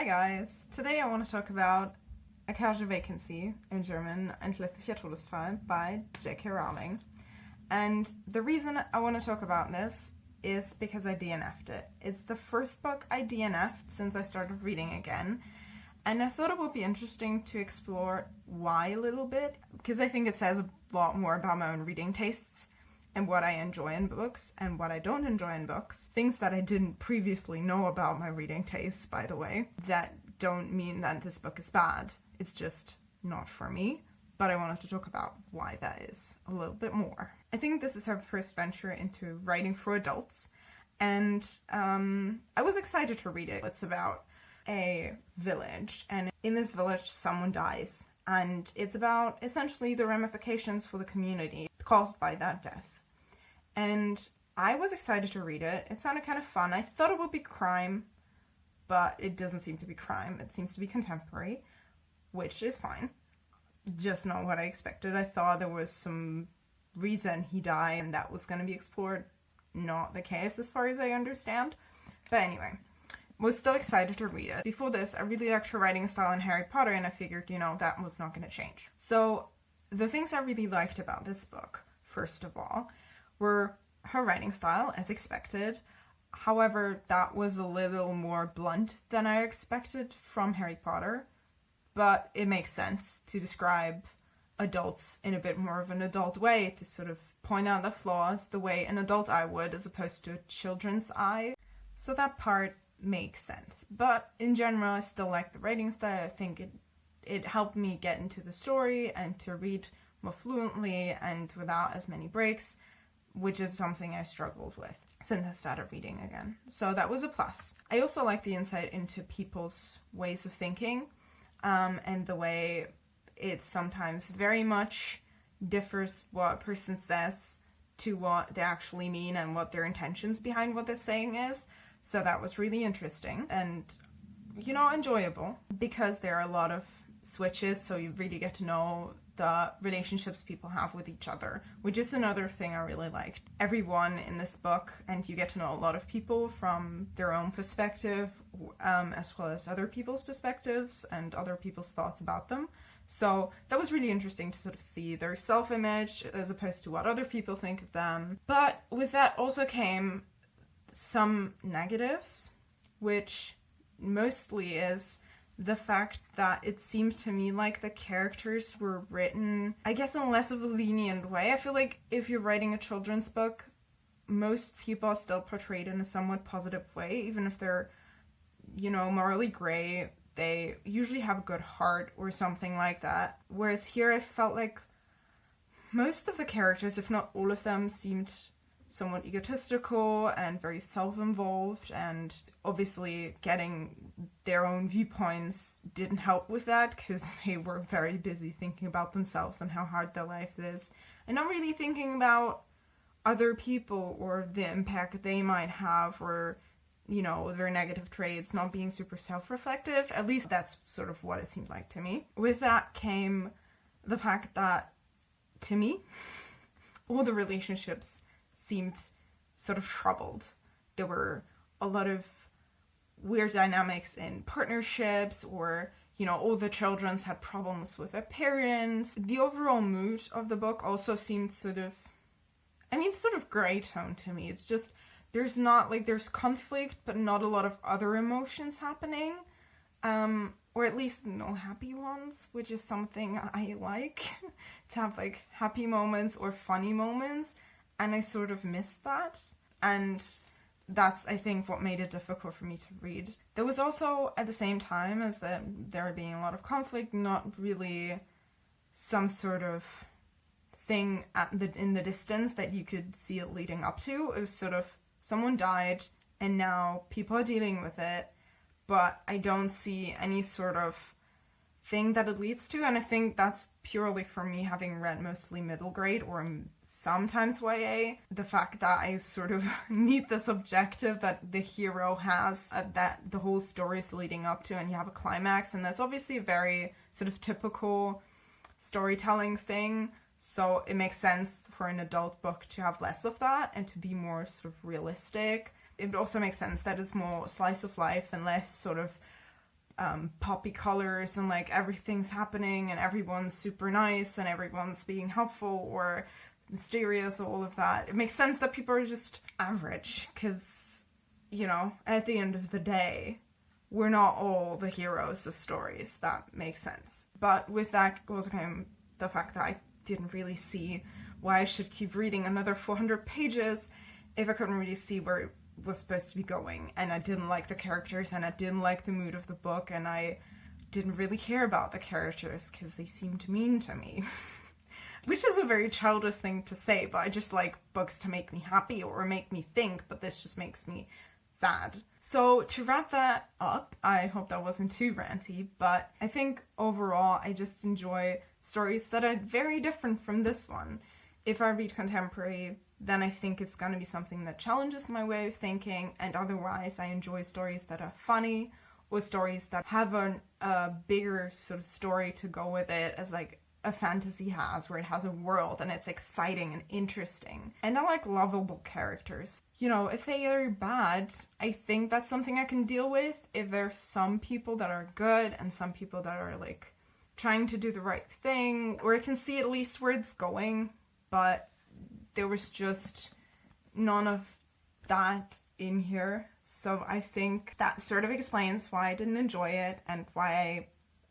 Hi guys! Today I want to talk about A Casual Vacancy, in German, ein plötzlicher Todesfall, by J.K. Rowling. And the reason I want to talk about this is because I DNF'd it. It's the first book I DNF'd since I started reading again, and I thought it would be interesting to explore why a little bit, because I think it says a lot more about my own reading tastes and what I enjoy in books and what I don't enjoy in books. Things that I didn't previously know about my reading tastes, by the way. That don't mean that this book is bad. It's just not for me. But I wanted to talk about why that is a little bit more. I think this is our first venture into writing for adults. And I was excited to read it. It's about a village. And in this village, someone dies. And it's about essentially the ramifications for the community caused by that death. And I was excited to read it. It sounded kind of fun. I thought it would be crime, but it doesn't seem to be crime. It seems to be contemporary, which is fine. Just not what I expected. I thought there was some reason he died and that was going to be explored. Not the case as far as I understand. But anyway, was still excited to read it. Before this, I really liked her writing style in Harry Potter, and I figured, that was not going to change. So the things I really liked about this book, first of all, were her writing style, as expected. However, that was a little more blunt than I expected from Harry Potter, but it makes sense to describe adults in a bit more of an adult way, to sort of point out the flaws the way an adult eye would, as opposed to a children's eye. So that part makes sense. But in general, I still like the writing style. I think it helped me get into the story and to read more fluently and without as many breaks, which is something I struggled with since I started reading again. So that was a plus. I also like the insight into people's ways of thinking, and the way it sometimes very much differs what a person says to what they actually mean and what their intentions behind what they're saying is. So that was really interesting and, enjoyable, because there are a lot of switches, so you really get to know the relationships people have with each other, which is another thing I really liked. Everyone in this book, and you get to know a lot of people from their own perspective, as well as other people's perspectives and other people's thoughts about them. So that was really interesting to sort of see their self-image as opposed to what other people think of them. But with that also came some negatives, which mostly is the fact that it seems to me like the characters were written, I guess, in less of a lenient way. I feel like if you're writing a children's book, most people are still portrayed in a somewhat positive way, even if they're, morally gray. They usually have a good heart or something like that. Whereas here I felt like most of the characters, if not all of them, seemed somewhat egotistical and very self-involved, and obviously getting their own viewpoints didn't help with that, because they were very busy thinking about themselves and how hard their life is, and not really thinking about other people or the impact they might have, or their negative traits, not being super self-reflective. At least that's sort of what it seemed like to me. With that came the fact that, to me, all the relationships seemed sort of troubled. There were a lot of weird dynamics in partnerships, or, all the children's had problems with their parents. The overall mood of the book also seemed sort of gray tone to me. It's just, there's conflict, but not a lot of other emotions happening. Or at least no happy ones, which is something I like, to have happy moments or funny moments. And I sort of missed that. And that's, I think, what made it difficult for me to read. There was also, at the same time as there being a lot of conflict, not really some sort of thing in the distance that you could see it leading up to. It was sort of, someone died, and now people are dealing with it, but I don't see any sort of thing that it leads to. And I think that's purely for me having read mostly middle grade or sometimes YA, the fact that I sort of need this objective that the hero has, that the whole story is leading up to, and you have a climax, and that's obviously a very sort of typical storytelling thing, so it makes sense for an adult book to have less of that and to be more sort of realistic. It also makes sense that it's more slice of life and less sort of poppy colors and like everything's happening and everyone's super nice and everyone's being helpful or mysterious or all of that. It makes sense that people are just average because, you know, at the end of the day, we're not all the heroes of stories. That makes sense. But with that also came the fact that I didn't really see why I should keep reading another 400 pages if I couldn't really see where it was supposed to be going, and I didn't like the characters, and I didn't like the mood of the book, and I didn't really care about the characters because they seemed mean to me. Which is a very childish thing to say, but I just like books to make me happy or make me think, but this just makes me sad. So to wrap that up, I hope that wasn't too ranty, but I think overall I just enjoy stories that are very different from this one. If I read contemporary, then I think it's going to be something that challenges my way of thinking, and otherwise I enjoy stories that are funny or stories that have a bigger sort of story to go with it, as like a fantasy has, where it has a world and it's exciting and interesting. And I like lovable characters. You know, if they are bad, I think that's something I can deal with. If there's some people that are good and some people that are like trying to do the right thing, or I can see at least where it's going, but there was just none of that in here. So I think that sort of explains why I didn't enjoy it and why I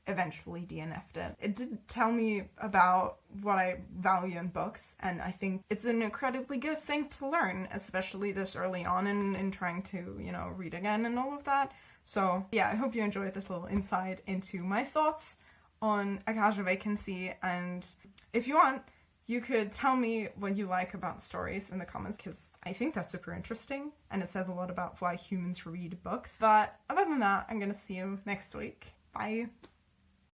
eventually DNF'd it. It did tell me about what I value in books, and I think it's an incredibly good thing to learn, especially this early on in trying to, you know, read again and all of that. So yeah, I hope you enjoyed this little insight into my thoughts on A Casual Vacancy, and if you want, you could tell me what you like about stories in the comments, because I think that's super interesting, and it says a lot about why humans read books. But other than that, I'm gonna see you next week. Bye!